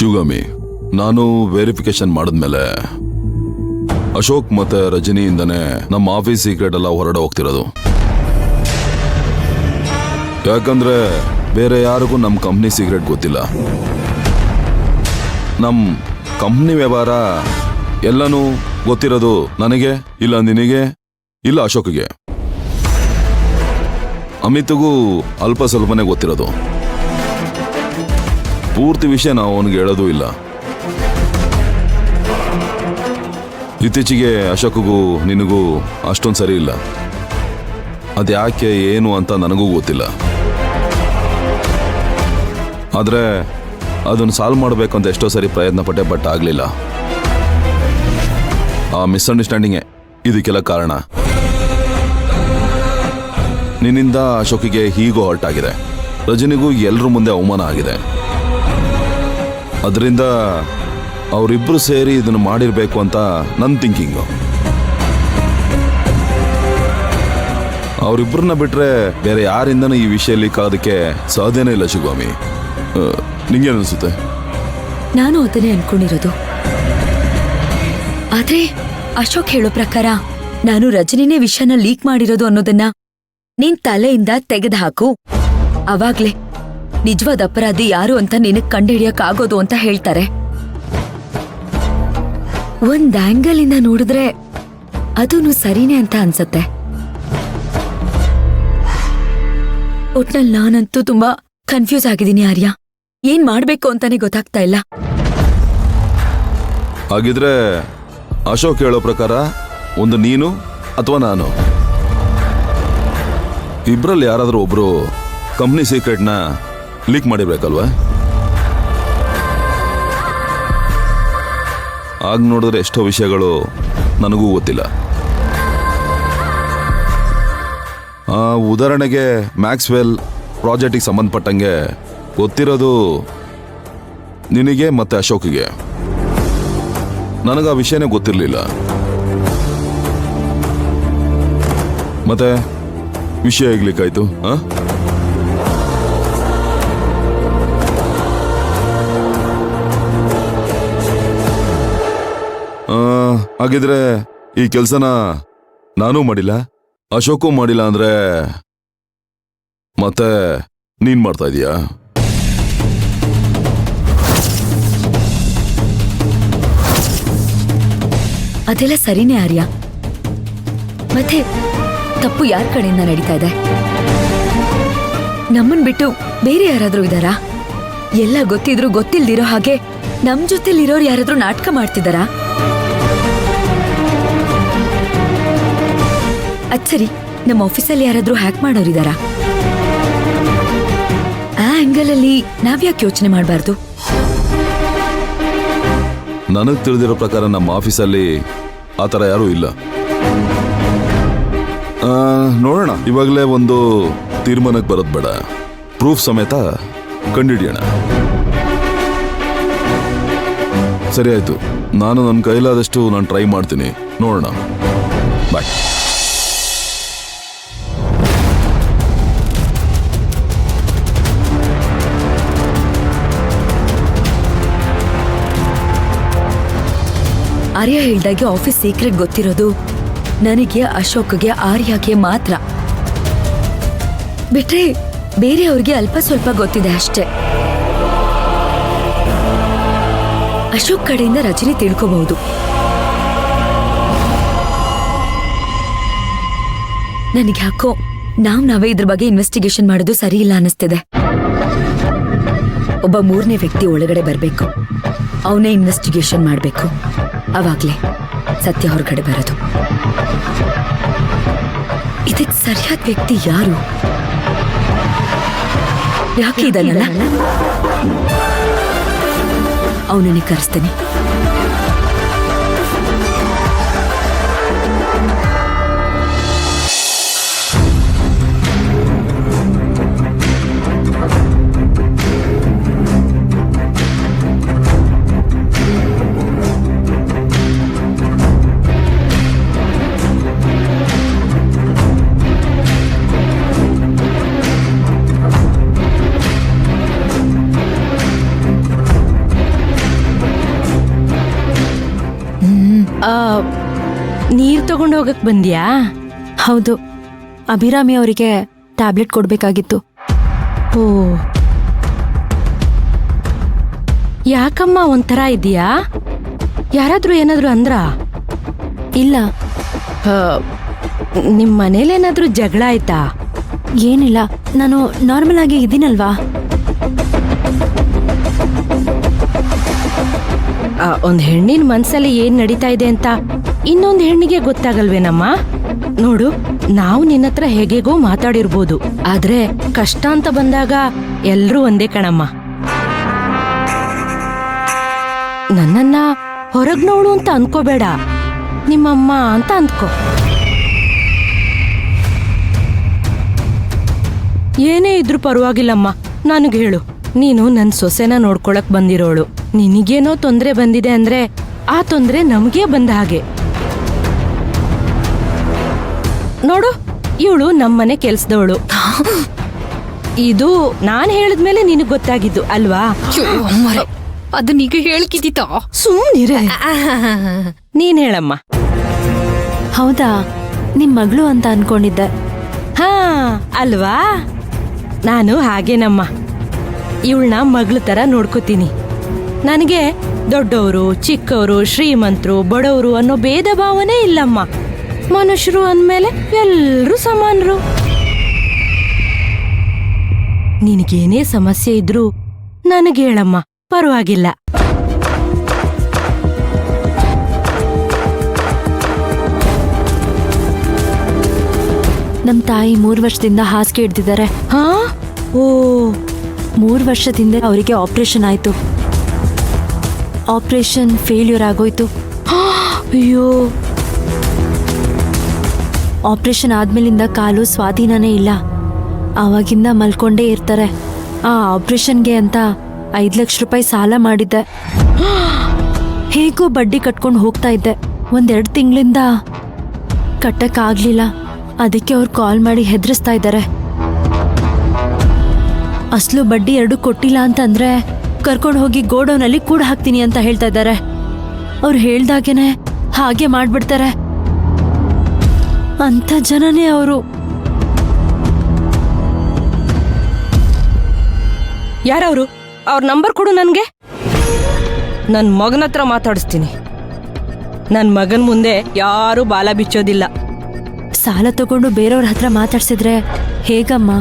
ಶಿವಗಾಮಿ, ನಾನು ವೆರಿಫಿಕೇಶನ್ ಮಾಡಿದ್ಮೇಲೆ ಅಶೋಕ್ ಮತ್ತೆ ರಜನಿಯಿಂದನೇ ನಮ್ಮ ಆಫೀಸ್ ಸೀಕ್ರೆಟ್ ಎಲ್ಲ ಹೊರಡೆ ಹೋಗ್ತಿರೋದು. ಯಾಕಂದ್ರೆ ಬೇರೆ ಯಾರಿಗೂ ನಮ್ಮ ಕಂಪ್ನಿ ಸೀಕ್ರೆಟ್ ಗೊತ್ತಿಲ್ಲ. ನಮ್ಮ ಕಂಪ್ನಿ ವ್ಯವಹಾರ ಎಲ್ಲನೂ ಗೊತ್ತಿರೋದು ನನಗೆ, ಇಲ್ಲ ನಿನಗೆ, ಇಲ್ಲ ಅಶೋಕ್ಗೆ. ಅಮಿತ್ಗೂ ಅಲ್ಪ ಸ್ವಲ್ಪನೇ ಗೊತ್ತಿರೋದು. ಪೂರ್ತಿ ವಿಷಯ ನಾವು ಅವನಿಗೆ ಹೇಳೋದು ಇಲ್ಲ. ಇತ್ತೀಚೆಗೆ ಅಶೋಕ್ಗೂ ನಿನಗೂ ಅಷ್ಟೊಂದು ಸರಿ ಇಲ್ಲ. ಅದ್ಯಾಕೆ ಏನು ಅಂತ ನನಗೂ ಗೊತ್ತಿಲ್ಲ. ಆದರೆ ಅದನ್ನು ಸಾಲ್ವ್ ಮಾಡಬೇಕು ಅಂತ ಎಷ್ಟೋ ಸರಿ ಪ್ರಯತ್ನ ಪಟ್ಟೆ, ಬಟ್ ಆಗಲಿಲ್ಲ. ಆ ಮಿಸ್ಅಂಡರ್ಸ್ಟ್ಯಾಂಡಿಂಗೇ ಇದಕ್ಕೆಲ್ಲ ಕಾರಣ. ನಿನ್ನಿಂದ ಅಶೋಕಿಗೆ ಹೀಗೂ ಹರ್ಟ್ ಆಗಿದೆ, ರಜನಿಗೂ ಎಲ್ಲರ ಮುಂದೆ ಅವಮಾನ ಆಗಿದೆ. ಅದರಿಂದ ಅವರಿಬ್ಬರು ಸೇರಿ ಇದನ್ನು ಮಾಡಿರಬೇಕು ಅಂತ ನನ್ನ ಥಿಂಕಿಂಗು. ಅವರಿಬ್ಬರನ್ನ ಬಿಟ್ಟರೆ ಬೇರೆ ಯಾರಿಂದನೂ ಈ ವಿಷಯ ಲೀಕ್ ಆಗೋದಕ್ಕೆ ಸಾಧ್ಯನೇ ಇಲ್ಲ. ಶಿವಗಾಮಿ, ನಿಂಗೇನು ಅನಿಸುತ್ತೆ? ನಾನು ಅದನ್ನೇ ಅನ್ಕೊಂಡಿರೋದು. ಆದ್ರೆ ಅಶೋಕ್ ಹೇಳೋ ಪ್ರಕಾರ ನಾನು ರಜನಿನೇ ವಿಷಯನ ಲೀಕ್ ಮಾಡಿರೋದು ಅನ್ನೋದನ್ನ ನೀನ್ ತಲೆಯಿಂದ ತೆಗೆದು ಹಾಕು. ಅವಾಗ್ಲೇ ನಿಜವಾದ ಅಪರಾಧಿ ಯಾರು ಅಂತ ನಿನಗ್ ಕಂಡುಹಿಡಿಯಕ್ಕಾಗೋದು ಅಂತ ಹೇಳ್ತಾರೆ. ಒಂದ್ ಆಂಗಲ್ ಇಂದ ನೋಡಿದ್ರೆ ಅದೂನು ಸರಿನೇ ಅಂತ ಅನ್ಸತ್ತೆ. ಒಟ್ನಲ್ಲಿ ನಾನಂತೂ ತುಂಬಾ ಕನ್ಫ್ಯೂಸ್ ಆಗಿದ್ದೀನಿ ಆರ್ಯ. ಏನ್ ಮಾಡ್ಬೇಕು ಅಂತಾನೆ ಗೊತ್ತಾಗ್ತಾ ಇಲ್ಲ. ಹಾಗಿದ್ರೆ ಅಶೋಕ್ ಹೇಳೋ ಪ್ರಕಾರ ಒಂದು ನೀನು ಅಥವಾ ನಾನು, ಇಬ್ರಲ್ಲಿ ಯಾರಾದ್ರೂ ಒಬ್ರು ಕಂಪ್ನಿ ಸೀಕ್ರೆಟ್ನ ಲೀಕ್ ಮಾಡಿರ್ಬೇಕಲ್ವಾ? ಆಗ ನೋಡಿದ್ರೆ ಎಷ್ಟೋ ವಿಷಯಗಳು ನನಗೂ ಗೊತ್ತಿಲ್ಲ. ಉದಾಹರಣೆಗೆ ಮ್ಯಾಕ್ಸ್ವೆಲ್ ಪ್ರಾಜೆಕ್ಟಿಗೆ ಸಂಬಂಧಪಟ್ಟಂಗೆ ಗೊತ್ತಿರೋದು ನಿನಗೆ ಮತ್ತೆ ಅಶೋಕ್ಗೆ. ನನಗೆ ಆ ವಿಷಯನೇ ಗೊತ್ತಿರಲಿಲ್ಲ. ಮತ್ತೆ ವಿಷಯ ಹೇಗ್ಲಿಕ್ಕಾಯ್ತು? ಹಾಗಿದ್ರೆ ಈ ಕೆಲಸನ ನಾನೂ ಮಾಡಿಲ್ಲ, ಅಶೋಕು ಮಾಡಿಲ್ಲ ಅಂದ್ರೆ ಮತ್ತೆ ನೀನ್ ಮಾಡ್ತಾ ಇದೀಯಾ? ಅದೆಲ್ಲ ಸರಿನೇ ಆರ್ಯ. ಮತ್ತೆ ತಪ್ಪು ಯಾರ ಕಡೆಯಿಂದ ನಡೀತಾ ಇದೆ? ನಮ್ಮನ್ ಬಿಟ್ಟು ಬೇರೆ ಯಾರಾದ್ರೂ ಇದಾರಾ? ಎಲ್ಲ ಗೊತ್ತಿದ್ರು ಗೊತ್ತಿಲ್ದಿರೋ ಹಾಗೆ ನಮ್ ಜೊತೆಲಿರೋರು ಯಾರಾದ್ರೂ ನಾಟಕ ಮಾಡ್ತಿದಾರಾ? ಅದ್ ಸರಿ, ನಮ್ಮ ಆಫೀಸಲ್ಲಿ ಯಾರಾದ್ರೂ ಹ್ಯಾಕ್ ಮಾಡೋರಿದಾರಾ? ಆ ಆಂಗಲ್ ಅಲ್ಲಿ ನಾವ್ಯಾಕೆ ಯೋಚನೆ ಮಾಡಬಾರ್ದು? ನನಗ್ ತಿಳಿದಿರೋ ಪ್ರಕಾರ ನಮ್ಮ ಆಫೀಸಲ್ಲಿ ಆ ಥರ ಯಾರೂ ಇಲ್ಲ. ನೋಡೋಣ, ಇವಾಗಲೇ ಒಂದು ತೀರ್ಮಾನಕ್ಕೆ ಬರೋದು ಬೇಡ. ಪ್ರೂಫ್ ಸಮೇತ ಕಂಡುಹಿಡಿಯೋಣ. ಸರಿ ಆಯ್ತು, ನಾನು ನನ್ನ ಕೈಲಾದಷ್ಟು ನಾನು ಟ್ರೈ ಮಾಡ್ತೀನಿ. ನೋಡೋಣ. ಬಾಯ್. ಆರ್ಯ ಹೇಳ್ದಾಗೆ ಆಫೀಸ್ ಸೀಕ್ರೆಟ್ ಗೊತ್ತಿರೋದು ನನಗೆ, ಅಶೋಕ್ಗೆ, ಆರ್ಯಗೆ ಮಾತ್ರ. ಬಿಟ್ರೆ ಬೇರೆಯವ್ರಿಗೆ ಅಲ್ಪ ಸ್ವಲ್ಪ ಗೊತ್ತಿದೆ ಅಷ್ಟೇ. ಅಶೋಕ್ ಕಡೆಯಿಂದ ರಜನಿ ತಿಳ್ಕೋಬಹುದು. ನನಗೆ ಯಾಕೋ ನಾವೇ ಇದ್ರ ಬಗ್ಗೆ ಇನ್ವೆಸ್ಟಿಗೇಷನ್ ಮಾಡೋದು ಸರಿ ಇಲ್ಲ ಅನ್ನಿಸ್ತಿದೆ. ಒಬ್ಬ ಮೂರನೇ ವ್ಯಕ್ತಿ ಒಳಗಡೆ ಬರಬೇಕು, ಅವನೇ ಇನ್ವೆಸ್ಟಿಗೇಷನ್ ಮಾಡಬೇಕು. ಅವಾಗ್ಲೇ ಸತ್ಯ ಹೊರಗಡೆ ಬರೋದು. ಇದಕ್ಕೆ ಸರಿಯಾದ ವ್ಯಕ್ತಿ ಯಾರು? ಯಾಕೆ ಇದನ್ನಲ್ಲ ಅವನನ್ನೇ ಕರೆಸ್ತೇನೆ. ತಗೊಂಡು ಹೋಗಕ್ ಬಂದ್ಯಾ? ಹೌದು, ಅಭಿರಾಮಿ ಅವರಿಗೆ ಟ್ಯಾಬ್ಲೆಟ್ ಕೊಡ್ಬೇಕಾಗಿತ್ತು. ಓ, ಯಾಕಮ್ಮ ಒಂಥರ ಇದೆಯಾ? ಯಾರಾದ್ರೂ ಏನಾದ್ರೂ ಅಂದ್ರ? ಇಲ್ಲ, ನಿಮ್ ಮನೇಲೇನಾದ್ರೂ ಜಗಳ ಆಯ್ತಾ? ಏನಿಲ್ಲ, ನಾನು ನಾರ್ಮಲ್ ಆಗಿ ಇದೀನಲ್ವಾ. ಒಂದ್ ಹೆಣ್ಣಿನ ಮನ್ಸಲ್ಲಿ ಏನ್ ನಡೀತಾ ಇದೆ ಅಂತ ಇನ್ನೊಂದ್ ಹೆಣ್ಣಿಗೆ ಗೊತ್ತಾಗಲ್ವೇನಮ್ಮ? ನೋಡು, ನಾವು ನಿನ್ನತ್ರ ಹೇಗೇಗೋ ಮಾತಾಡಿರ್ಬೋದು, ಆದ್ರೆ ಕಷ್ಟ ಅಂತ ಬಂದಾಗ ಎಲ್ರೂ ಒಂದೇ ಕಣಮ್ಮ. ನನ್ನನ್ನ ಹೊರಗ್ನೋಳು ಅಂತ ಅನ್ಕೋಬೇಡ, ನಿಮ್ಮಮ್ಮ ಅಂತ ಅಂದ್ಕೋ. ಏನೇ ಇದ್ರೂ ಪರವಾಗಿಲ್ಲಮ್ಮ, ನನಗೆ ಹೇಳು. ನೀನು ನನ್ ಸೊಸೆನ ನೋಡ್ಕೊಳಕ್ ಬಂದಿರೋಳು. ನಿನಗೇನೋ ತೊಂದ್ರೆ ಬಂದಿದೆ ಅಂದ್ರೆ ಆ ತೊಂದ್ರೆ ನಮ್ಗೇ ಬಂದ ಹಾಗೆ. ನೋಡು, ಇವಳು ನಮ್ಮನೆ ಕೆಲ್ಸದವಳು. ಇದು ನಾನ್ ಹೇಳಿದ್ಮೇಲೆ ನಿನಗ್ ಗೊತ್ತಾಗಿದ್ದು ಅಲ್ವಾ? ಅದನ್ನೀಗ ಹೇಳ್ಕಿದ್ದೀತ? ಸುಮ್ಮನಿರೆ. ನೀನ್ ಹೇಳಮ್ಮ. ಹೌದಾ, ನಿಮ್ ಮಗಳು ಅಂತ ಅನ್ಕೊಂಡಿದ್ದೆ. ಹಾ ಅಲ್ವಾ, ನಾನು ಹಾಗೇನಮ್ಮ. ಇವಳನ್ನ ಮಗಳ ತರ ನೋಡ್ಕೋತೀನಿ. ನನಗೆ ದೊಡ್ಡವರು, ಚಿಕ್ಕವರು, ಶ್ರೀಮಂತರು, ಬಡವರು ಅನ್ನೋ ಭೇದ ಭಾವನೆ ಇಲ್ಲಮ್ಮ. ಮನುಷ್ಯರು ಅಂದ್ಮೇಲೆ ಎಲ್ರೂ ಸಮಾನರು. ನಿನಗೇನೇ ಸಮಸ್ಯೆ ಇದ್ರೂ ನನಗೆ ಹೇಳಮ್ಮ, ಪರವಾಗಿಲ್ಲ. ನಮ್ ತಾಯಿ 3 ವರ್ಷದಿಂದ ಹಾಸಿಗೆ ಹಿಡ್ದಿದ್ದಾರೆ. ಹಾ? ಓ, 3 ವರ್ಷದಿಂದ ಅವರಿಗೆ ಆಪರೇಷನ್ ಆಯ್ತು. ಆಪರೇಷನ್ ಫೇಲ್ಯೂರ್ ಆಗೋಯ್ತು. ಅಯ್ಯೋ. ಆಪರೇಷನ್ ಆದ್ಮೇಲಿಂದ ಕಾಲು ಸ್ವಾಧೀನನೇ ಇಲ್ಲ. ಆವಾಗಿಂದ ಮಲ್ಕೊಂಡೇ ಇರ್ತಾರೆ. ಆ ಆಪರೇಷನ್ಗೆ ಅಂತ 5 ಲಕ್ಷ ರೂಪಾಯಿ ಸಾಲ ಮಾಡಿದ್ದೆ. ಹೇಗೋ ಬಡ್ಡಿ ಕಟ್ಕೊಂಡು ಹೋಗ್ತಾ ಇದ್ದೆ. 1-2 ತಿಂಗಳಿಂದ ಕಟ್ಟಕ್ಕಾಗ್ಲಿಲ್ಲ. ಅದಕ್ಕೆ ಅವ್ರು ಕಾಲ್ ಮಾಡಿ ಹೆದರಿಸ್ತಾ ಇದ್ದಾರೆ. ಅಸಲು ಬಡ್ಡಿ 2 ಕೊಟ್ಟಿಲ್ಲ ಅಂತಂದ್ರೆ ಕರ್ಕೊಂಡು ಹೋಗಿ ಗೋಡೌನಲ್ಲಿ ಕೂಡ ಹಾಕ್ತೀನಿ ಅಂತ ಹೇಳ್ತಾ ಇದ್ದಾರೆ. ಅವ್ರು ಹೇಳ್ದಾಗೇನೆ ಹಾಗೆ ಮಾಡ್ಬಿಡ್ತಾರೆ. ಅಂತ ಜನನೇ ಅವರು. ಯಾರವ್ರು? ಅವ್ರ ನಂಬರ್ ಕೊಡು ನನ್ಗೆ. ನನ್ ಮಗನ ಹತ್ರ ಮಾತಾಡಿಸ್ತೀನಿ. ನನ್ ಮಗನ್ ಮುಂದೆ ಯಾರು ಬಾಲ ಬಿಚ್ಚೋದಿಲ್ಲ. ಸಾಲ ತಗೊಂಡು ಬೇರೆಯವ್ರ ಹತ್ರ ಮಾತಾಡ್ಸಿದ್ರೆ ಹೇಗಮ್ಮ?